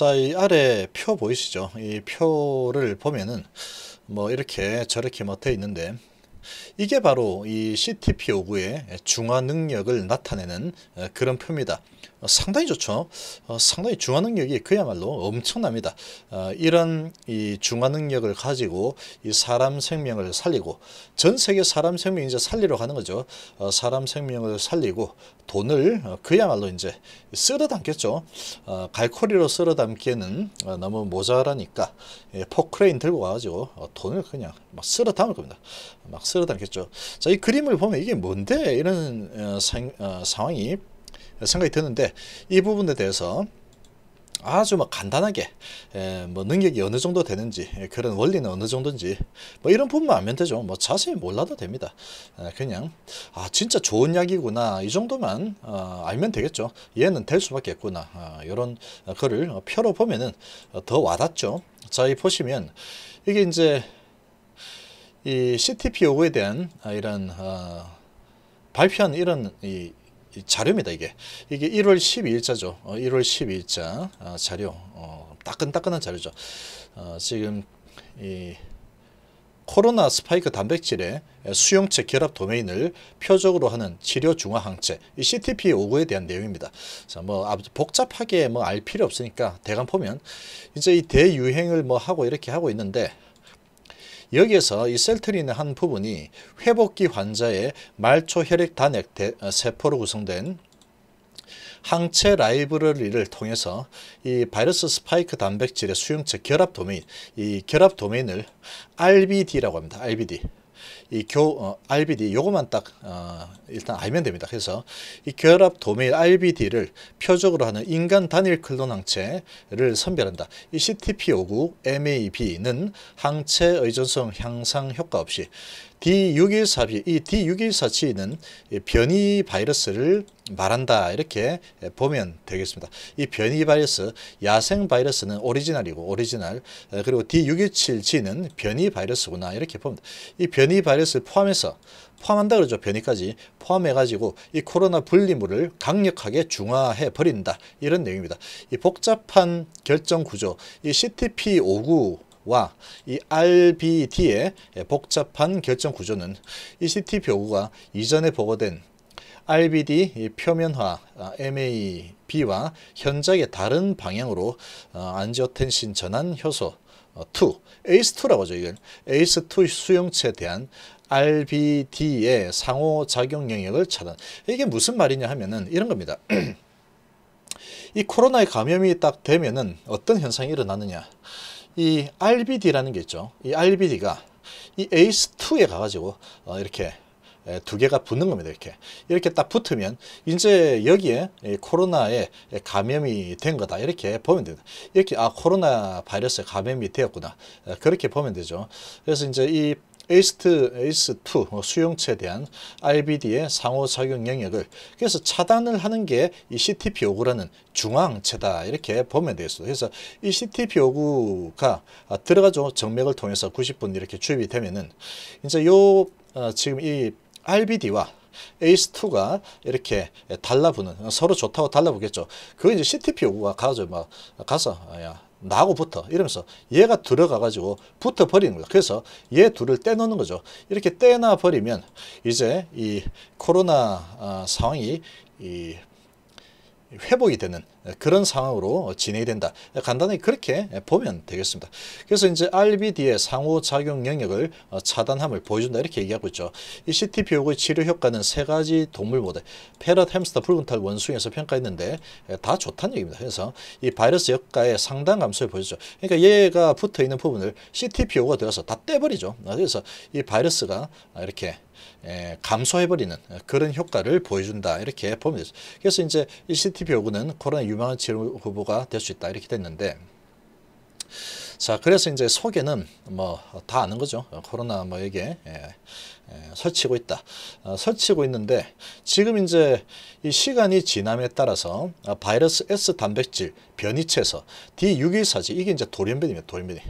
자, 이 아래 표 보이시죠? 이 표를 보면은 뭐 이렇게 저렇게 뭐 되어 있는데, 이게 바로 이 CTP59의 중화 능력을 나타내는 그런 표입니다. 상당히 좋죠. 상당히 중화 능력이 그야말로 엄청납니다. 이런 이 중화 능력을 가지고 이 사람 생명을 살리고, 전 세계 사람 생명 이제 살리러 가는 거죠. 사람 생명을 살리고 돈을 그야말로 이제 쓸어 담겠죠. 갈코리로 쓸어 담기에는 너무 모자라니까 포크레인 들고 와가지고 돈을 그냥 막 쓸어 담을 겁니다. 막 쓸어 담겠죠. 자, 이 그림을 보면 이게 뭔데 이런 상황이 생각이 드는데, 이 부분에 대해서 아주 뭐 간단하게 뭐 능력이 어느 정도 되는지, 그런 원리는 어느 정도인지 뭐 이런 부분만 알면 되죠. 뭐 자세히 몰라도 됩니다. 그냥 진짜 좋은 약이구나 이 정도만 알면 되겠죠. 얘는 될 수밖에 없구나, 이런 거를 표로 보면은 더 와닿죠. 자, 이 보시면 이게 이제 이 CTP59에 대한 이런 발표한 이런 이 자료입니다. 이게 1월 12일자죠. 1월 12일자 자료, 따끈따끈한 자료죠. 지금 이 코로나 스파이크 단백질의 수용체 결합 도메인을 표적으로 하는 치료 중화 항체, 이 CTP59에 대한 내용입니다. 자, 뭐 아주 복잡하게 뭐 알 필요 없으니까 대강 보면 이제 이 대유행을 뭐 하고 이렇게 하고 있는데, 여기에서 이 셀트린의 한 부분이 회복기 환자의 말초 혈액 단액 세포로 구성된 항체 라이브러리를 통해서 이 바이러스 스파이크 단백질의 수용체 결합 도메인, 이 결합 도메인을 RBD라고 합니다. RBD. RBD 요거만 딱 일단 알면 됩니다. 그래서 이 결합 도메인 RBD를 표적으로 하는 인간 단일 클론 항체를 선별한다. 이 CTP59 MAB는 항체 의존성 향상 효과 없이 D614B, 이 D614G는 변이 바이러스를 말한다, 이렇게 보면 되겠습니다. 이 변이 바이러스, 야생 바이러스는 오리지널, 그리고 D617G는 변이 바이러스구나, 이렇게 보면 이 변이 바이러스를 포함한다 그러죠. 변이까지 포함해 가지고 이 코로나 분리물을 강력하게 중화해 버린다, 이런 내용입니다. 이 복잡한 결정 구조, 이 CTP59 와 이 RBD의 복잡한 결정 구조는 이 CTP59가 이전에 보고된 RBD 표면화 MAB와 현저하게 다른 방향으로 안지오텐신 전환 효소 2, ACE2라고 하죠. 이건 ACE2 수용체에 대한 RBD의 상호작용 영역을 차단. 이게 무슨 말이냐 하면은 이런 겁니다. 이 코로나에 감염이 딱 되면은 어떤 현상이 일어나느냐, 이 RBD라는 게 있죠. 이 RBD가 이 ACE2에 가가지고 이렇게 두 개가 붙는 겁니다. 이렇게 딱 붙으면 이제 여기에 코로나에 감염이 된 거다, 이렇게 보면 됩니다. 이렇게 코로나 바이러스에 감염이 되었구나, 그렇게 보면 되죠. 그래서 이제 이 ACE2 수용체에 대한 RBD의 상호작용 영역을 그래서 차단을 하는 게 이 CTP59라는 중화항체다, 이렇게 보면 되겠습니다. 그래서 이 CTP59가 들어가죠. 정맥을 통해서 90분 이렇게 주입이 되면은 이제 지금 이 RBD와 ACE2가 이렇게 달라붙는, 서로 좋다고 달라붙겠죠. 그거 이제 CTP59가 가서 나하고 붙어 이러면서 얘가 들어가 가지고 붙어 버리는 거야. 그래서 얘 둘을 떼놓는 거죠. 이렇게 떼놔 버리면 이제 이 코로나 상황이 회복이 되는 그런 상황으로 진행이 된다. 간단히 그렇게 보면 되겠습니다. 그래서 이제 RBD의 상호작용 영역을 차단함을 보여준다, 이렇게 얘기하고 있죠. 이 CTP59의 치료 효과는 세 가지 동물 모델, 패럿, 햄스터, 붉은털, 원숭이에서 평가했는데 다 좋다는 얘기입니다. 그래서 이 바이러스 역가의 상당 감소를 보여주죠. 그러니까 얘가 붙어 있는 부분을 CTP59가 들어서 다 떼버리죠. 그래서 이 바이러스가 이렇게 감소해버리는 그런 효과를 보여준다, 이렇게 보면 되죠. 그래서 이제 이 CTP59는 코로나 유망한 치료 후보가 될 수 있다, 이렇게 됐는데, 자, 그래서 이제 속에는 뭐 다 아는 거죠. 코로나 뭐 이게 설치고 있다, 설치고 있는데, 지금 이제 이 시간이 지남에 따라서 바이러스 S 단백질 변이체에서 D614G, 이게 이제 돌연변입니다. 돌연변이.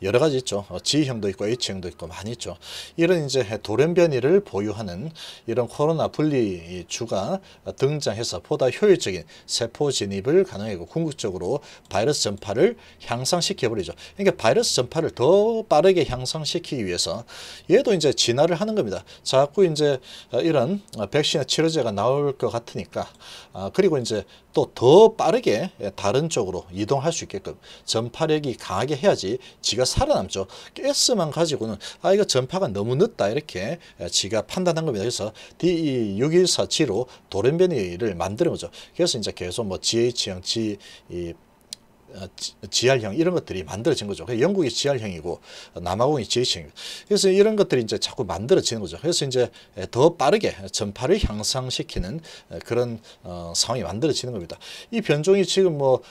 여러 가지 있죠. G형도 있고 H형도 있고 많이 있죠. 이런 이제 돌연변이를 보유하는 이런 코로나 분리주가 등장해서 보다 효율적인 세포 진입을 가능하고 궁극적으로 바이러스 전파를 향상시켜 버리죠. 그러니까 바이러스 전파를 더 빠르게 향상시키기 위해서 얘도 이제 진화를 하는 겁니다. 자꾸 이제 이런 백신의 치료제가 나올 것 같으니까 그리고 이제 또 더 빠르게 다른 쪽으로 이동할 수 있게끔 전파력이 강하게 해야지 지가 살아남죠. S만 가지고는 이거 전파가 너무 늦다 이렇게 지가 판단한 겁니다. 그래서 D6147로 돌연변이를 만드는 거죠. 그래서 이제 계속 뭐 GH형, GR형 이런 것들이 만들어진 거죠. 영국이 GR형이고 남아공이 GH형이고 그래서 이런 것들이 이제 자꾸 만들어지는 거죠. 그래서 이제 더 빠르게 전파를 향상시키는 그런 상황이 만들어지는 겁니다. 이 변종이 지금 뭐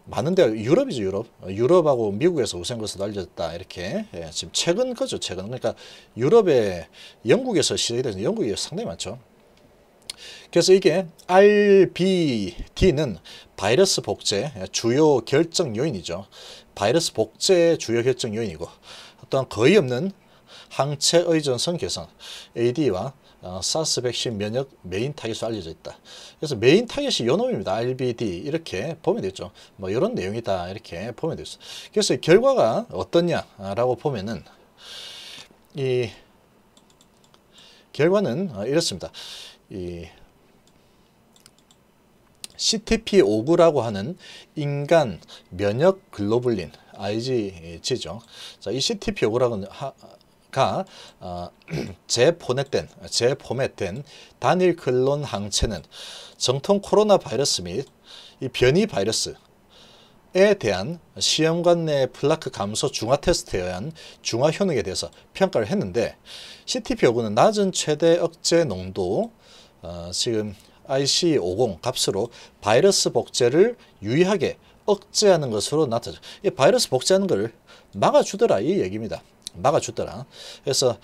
많은데 유럽이죠. 유럽하고 미국에서 우선 것으로 알려졌다 이렇게 지금 최근 거죠. 최근. 그러니까 유럽에 영국에서 시작이 돼서 영국이 상당히 많죠. 그래서 이게 RBD는 바이러스 복제 주요 결정 요인이죠. 바이러스 복제 주요 결정 요인이고 또한 거의 없는 항체 의존성 개선 AD와 사스 백신 면역 메인 타겟으로 알려져 있다. 그래서 메인 타겟이 요 놈입니다. RBD 이렇게 보면 되죠. 뭐 이런 내용이다 이렇게 보면 되죠. 그래서 결과가 어떠냐라고 보면은 이 결과는 이렇습니다. 이 CTP59라고 하는 인간 면역 글로불린 IgG죠. 자, 이 CTP59라는 가 재포맷된 단일 클론 항체는 정통 코로나 바이러스 및 이 변이 바이러스에 대한 시험관 내 플라크 감소 중화 테스트에 의한 중화 효능에 대해서 평가를 했는데 CTP59는 낮은 최대 억제 농도 지금 IC50 값으로 바이러스 복제를 유의하게 억제하는 것으로 나타나죠. 이 바이러스 복제하는 것을 막아주더라 이 얘기입니다. 막아주더라. 그래서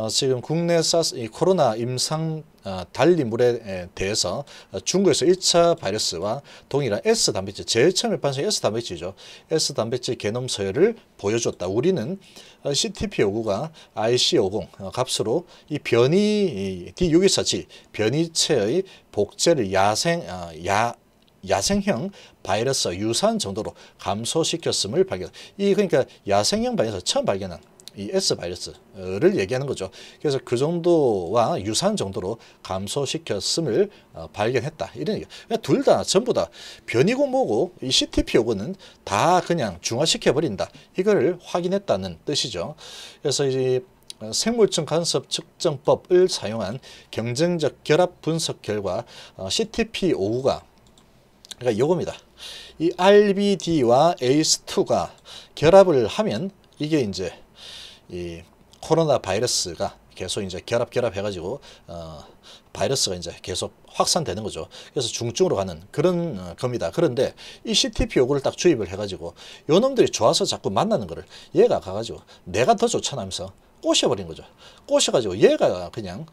지금 국내 사스 코로나 임상 단리물에 대해서 중국에서 1차 바이러스와 동일한 S단백질, 제일 처음에 발생한 S단백질이죠. S단백질 게놈 서열을 보여줬다. 우리는 CTP59가 IC50 값으로 이 변이 D6147 변이체의 복제를 야생형 바이러스 유사한 정도로 감소시켰음을 발견. 그러니까 야생형 바이러스 처음 발견한 이 S 바이러스를 얘기하는 거죠. 그래서 그 정도와 유사한 정도로 감소시켰음을 발견했다. 이런 얘기. 둘 다 전부 다 변이고 뭐고 이 CTP59는 다 그냥 중화시켜 버린다. 이걸 확인했다는 뜻이죠. 그래서 이 생물층 간섭 측정법을 사용한 경쟁적 결합 분석 결과 CTP59가 그러니까 요겁니다. 이 RBD와 ACE2가 결합을 하면 이게 이제 이 코로나 바이러스가 계속 이제 결합해가지고 바이러스가 이제 계속 확산되는 거죠. 그래서 중증으로 가는 그런 겁니다. 그런데 이 CTP59를 딱 주입을 해가지고 요 놈들이 좋아서 자꾸 만나는 거를 얘가 가가지고 내가 더 좋잖아 하면서 꼬셔버린 거죠. 꼬셔가지고 얘가 그냥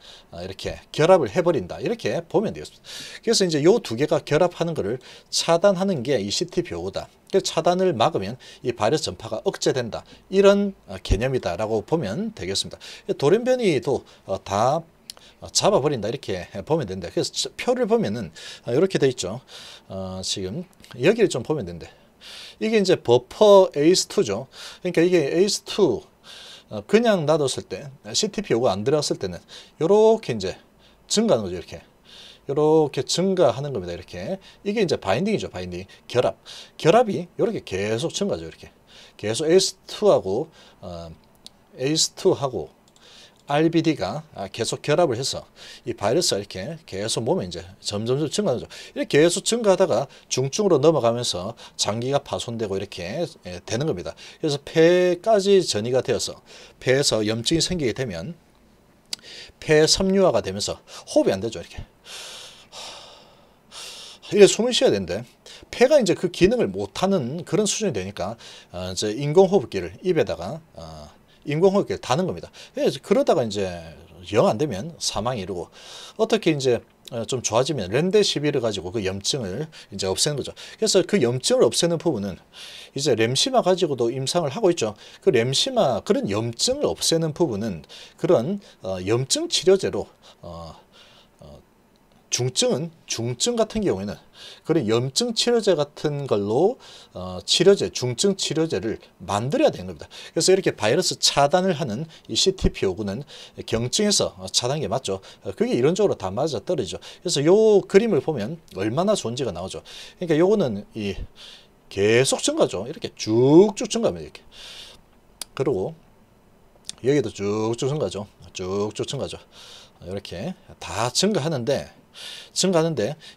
이렇게 결합을 해버린다. 이렇게 보면 되겠습니다. 그래서 이제 요 두 개가 결합하는 것을 차단하는 게 이 CTP59다. 차단을 막으면 이 바이러스 전파가 억제된다. 이런 개념이다라고 보면 되겠습니다. 돌연변이도 다 잡아버린다. 이렇게 보면 된다. 그래서 표를 보면은 이렇게 돼 있죠. 지금 여기를 좀 보면 된대. 이게 이제 버퍼 ACE2죠. 그러니까 이게 ACE2 그냥 놔뒀을 때 CTP59가 안 들어갔을 때는 이렇게 이제 증가하는 거죠. 이렇게 증가하는 겁니다. 이렇게 이게 이제 바인딩이죠. 바인딩 결합이 이렇게 계속 증가죠. 이렇게 계속 ACE2하고 RBD가 계속 결합을 해서 이 바이러스가 이렇게 계속 몸에 이제 점점 증가하죠. 이렇게 계속 증가하다가 중증으로 넘어가면서 장기가 파손되고 이렇게 되는 겁니다. 그래서 폐까지 전이가 되어서 폐에서 염증이 생기게 되면 폐 섬유화가 되면서 호흡이 안 되죠. 이래 숨을 쉬어야 되는데 폐가 이제 그 기능을 못하는 그런 수준이 되니까 이제 인공호흡기를 입에다가 인공호흡기를 다는 겁니다. 그러다가 이제 영 안 되면 사망이 이르고 어떻게 이제 좀 좋아지면 렌데시비를 가지고 그 염증을 이제 없애는 거죠. 그래서 그 염증을 없애는 부분은 이제 렘시마 가지고도 임상을 하고 있죠. 그 렘시마 그런 염증을 없애는 부분은 그런 염증 치료제로 중증 같은 경우에는 그런 염증 치료제 같은 걸로 중증 치료제를 만들어야 되는 겁니다. 그래서 이렇게 바이러스 차단을 하는 이 CTP59는 경증에서 차단한 게 맞죠. 그게 이론적으로 다 맞아 떨어지죠. 그래서 요 그림을 보면 얼마나 좋은지가 나오죠. 그러니까 요거는 이 계속 증가죠. 이렇게 쭉쭉 증가합니다. 이렇게. 그리고 여기도 쭉쭉 증가죠. 쭉쭉 증가죠. 이렇게 다 증가하는데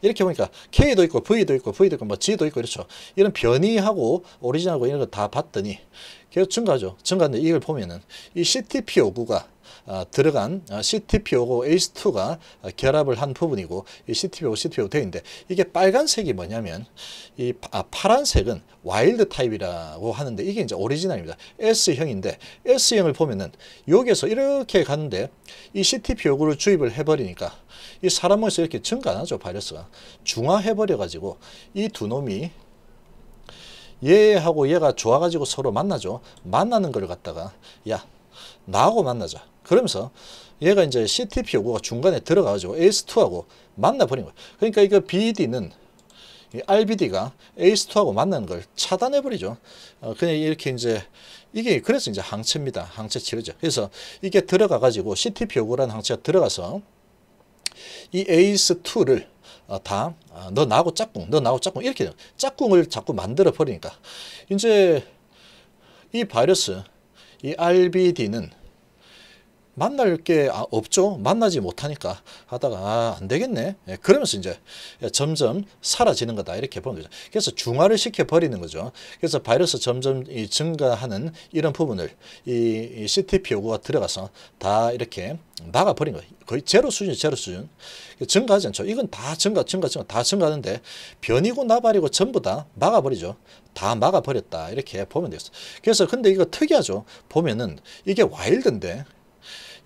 이렇게 보니까 K도 있고 V도 있고 뭐 G도 있고 이렇죠. 이런 변이하고 오리지널하고 이런 거 다 봤더니 계속 증가하죠. 증가하는데 이걸 보면은 이 CTP59가 들어간 CTP59 ACE2가 결합을 한 부분이고 이 CTP59 CTP59 되어 있는데 이게 빨간색이 뭐냐면 이 파란색은 와일드 타입이라고 하는데 이게 이제 오리지널입니다. S형인데 S형을 보면은 여기에서 이렇게 가는데 이 CTP59를 주입을 해버리니까 이 사람 몸에서 이렇게 증가 안 하죠. 바이러스가 중화해버려 가지고 이 두 놈이 얘하고 얘가 좋아가지고 서로 만나죠. 만나는 걸 갖다가 야 나하고 만나자. 그러면서 얘가 이제 CTP59가 중간에 들어가가지고 ACE2하고 만나버린 거예요. 그러니까 이거 BD는 이 RBD가 ACE2하고 만나는 걸 차단해버리죠. 그냥 이렇게 이제 이게 그래서 이제 항체입니다. 항체 치료제. 그래서 이게 들어가가지고 CTP59라는 항체가 들어가서 이 ACE2를 너 나하고 짝꿍 이렇게 짝꿍을 자꾸 만들어 버리니까 이제 이 바이러스 이 RBD는 만날 게 없죠. 만나지 못하니까 하다가 안 되겠네. 그러면서 이제 점점 사라지는 거다. 이렇게 보는 거죠. 그래서 중화를 시켜 버리는 거죠. 그래서 바이러스 점점 증가하는 이런 부분을 이 CTP59가 들어가서 다 이렇게 막아버린 거예요. 거의 제로 수준. 증가하지 않죠. 이건 다 다 증가하는데 변이고 나발이고 전부 다 막아버리죠. 다 막아버렸다. 이렇게 보면 되겠어요. 그래서 근데 이거 특이하죠. 보면은 이게 와일드인데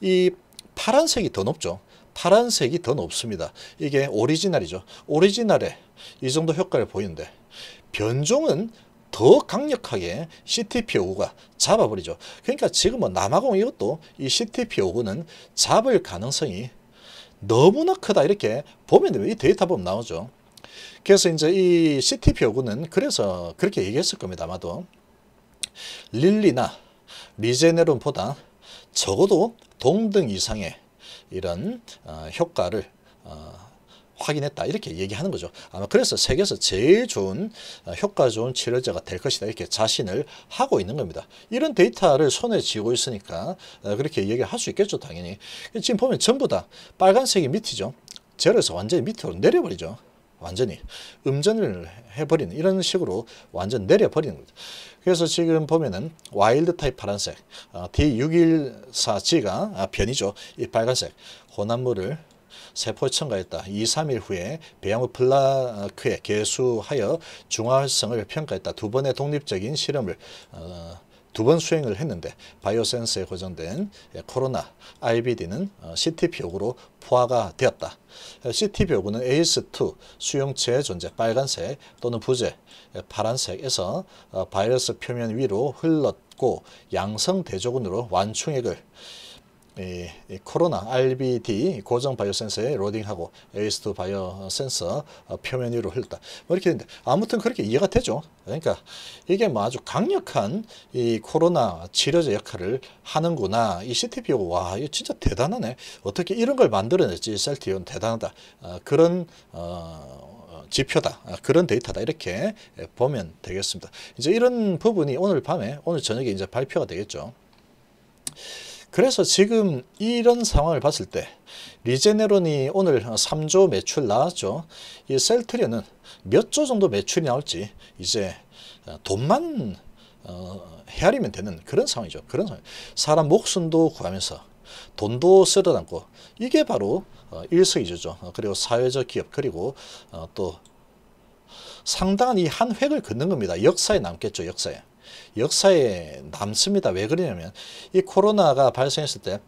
이 파란색이 더 높죠. 파란색이 더 높습니다. 이게 오리지널이죠. 오리지널에 이 정도 효과를 보이는데 변종은 더 강력하게 CTP59가 잡아버리죠. 그러니까 지금 뭐 남아공 이것도 이 CTP59는 잡을 가능성이 너무나 크다. 이렇게 보면 돼요. 이 데이터 보면 나오죠. 그래서 이제 이 CTP59는 그래서 그렇게 얘기했을 겁니다. 아마도 릴리나 리제네론보다 적어도 동등 이상의 이런 효과를 확인했다. 이렇게 얘기하는 거죠. 아마 그래서 세계에서 제일 좋은 효과 좋은 치료제가 될 것이다. 이렇게 자신을 하고 있는 겁니다. 이런 데이터를 손에 쥐고 있으니까 그렇게 얘기할 수 있겠죠. 당연히. 지금 보면 전부 다 빨간색이 밑이죠. 제로에서 완전히 밑으로 내려버리죠. 완전히 음전을 해버리는 이런 식으로 완전 내려버리는 겁니다. 그래서 지금 보면은 와일드 타입 파란색 D614G가 변이죠. 이 빨간색 혼합물을 세포에 첨가했다. 2-3일 후에 배양후 플라크에 개수하여 중화활성을 평가했다. 두 번의 독립적인 실험을 두 번 수행을 했는데 바이오센서에 고정된 코로나 RBD는 CTP59로 포화가 되었다. CTP59는 ACE2 수용체의 존재 빨간색 또는 부재 파란색에서 바이러스 표면 위로 흘렀고 양성 대조군으로 완충액을 코로나 RBD 고정 바이오 센서에 로딩하고 ACE2 바이오 센서 표면 위로 흘렀다. 뭐 이렇게 했는데 아무튼 그렇게 이해가 되죠. 그러니까 이게 뭐 아주 강력한 이 코로나 치료제 역할을 하는구나. 이 CTP59 와 이거 진짜 대단하네. 어떻게 이런 걸 만들어냈지. 셀티온 대단하다. 그런 지표다. 그런 데이터다. 이렇게 보면 되겠습니다. 이제 이런 부분이 오늘 저녁에 이제 발표가 되겠죠. 그래서 지금 이런 상황을 봤을 때 리제네론이 오늘 3조 매출 나왔죠. 이 셀트리온은 몇 조 정도 매출이 나올지 이제 돈만 헤아리면 되는 그런 상황이죠. 그런 상황. 사람 목숨도 구하면서 돈도 쓸어 담고 이게 바로 일석이조죠. 그리고 사회적 기업 그리고 또 상당한 이 한 획을 긋는 겁니다. 역사에 남겠죠. 역사에 남습니다. 왜 그러냐면 이 코로나가 발생했을 때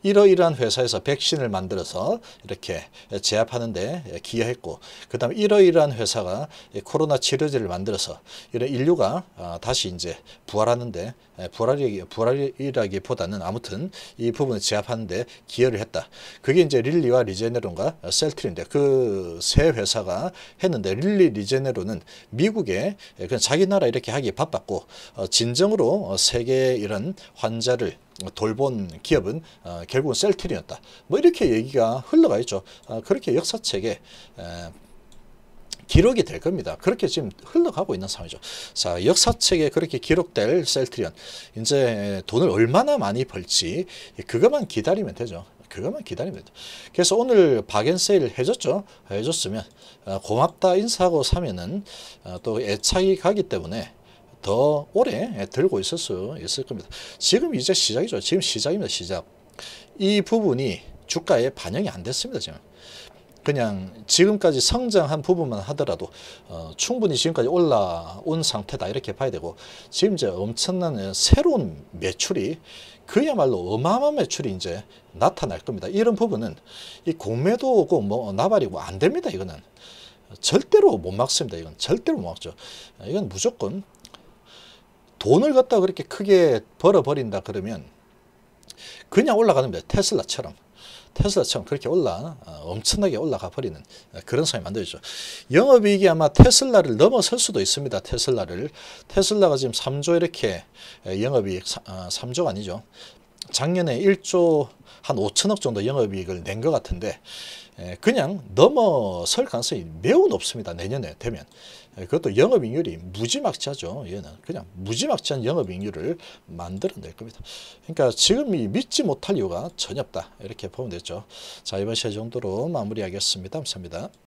이러이러한 회사에서 백신을 만들어서 이렇게 제압하는데 기여했고, 그 다음에 이러이러한 회사가 코로나 치료제를 만들어서 이런 인류가 다시 이제 부활하는데, 부활이라기보다는 아무튼 이 부분을 제압하는데 기여를 했다. 그게 이제 릴리와 리제네론과 셀트리인데, 그 세 회사가 했는데, 릴리 리제네론은 미국에 그냥 자기 나라 이렇게 하기 바빴고, 진정으로 세계 이런 환자를 돌본 기업은 결국은 셀트리였다. 뭐 이렇게 얘기가 흘러가 있죠. 그렇게 역사책에 기록이 될 겁니다. 그렇게 지금 흘러가고 있는 상황이죠. 자, 역사책에 그렇게 기록될 셀트리온, 이제 돈을 얼마나 많이 벌지 그것만 기다리면 되죠. 그것만 기다리면 돼. 그래서 오늘 박앤세일 해줬죠. 해줬으면 고맙다 인사하고 사면은 또 애착이 가기 때문에 더 오래 들고 있을 수 있을 겁니다. 지금 이제 시작이죠. 지금 시작입니다. 시작. 이 부분이 주가에 반영이 안 됐습니다. 지금 그냥 지금까지 성장한 부분만 하더라도 충분히 지금까지 올라온 상태다 이렇게 봐야 되고, 지금 이제 엄청난 새로운 매출이, 그야말로 어마어마한 매출이 이제 나타날 겁니다. 이런 부분은 이 공매도 오고 뭐 나발이고 안 됩니다. 이거는 절대로 못 막습니다. 이건 절대로 못 막죠. 이건 무조건 돈을 갖다 그렇게 크게 벌어버린다 그러면 그냥 올라가는 겁니다. 테슬라처럼 그렇게 엄청나게 올라가 버리는 그런 상황이 만들어지죠. 영업이익이 아마 테슬라를 넘어설 수도 있습니다. 테슬라가 지금 3조 이렇게 영업이익, 3조가 아니죠. 작년에 1조 한 5천억 정도 영업이익을 낸 것 같은데, 그냥 넘어설 가능성이 매우 높습니다. 내년에 되면. 그것도 영업이익률이 무지막지하죠. 얘는 그냥 무지막지한 영업이익률을 만들어낼 겁니다. 그러니까 지금 이 믿지 못할 이유가 전혀 없다. 이렇게 보면 되죠. 자, 이번 시간 정도로 마무리하겠습니다. 감사합니다.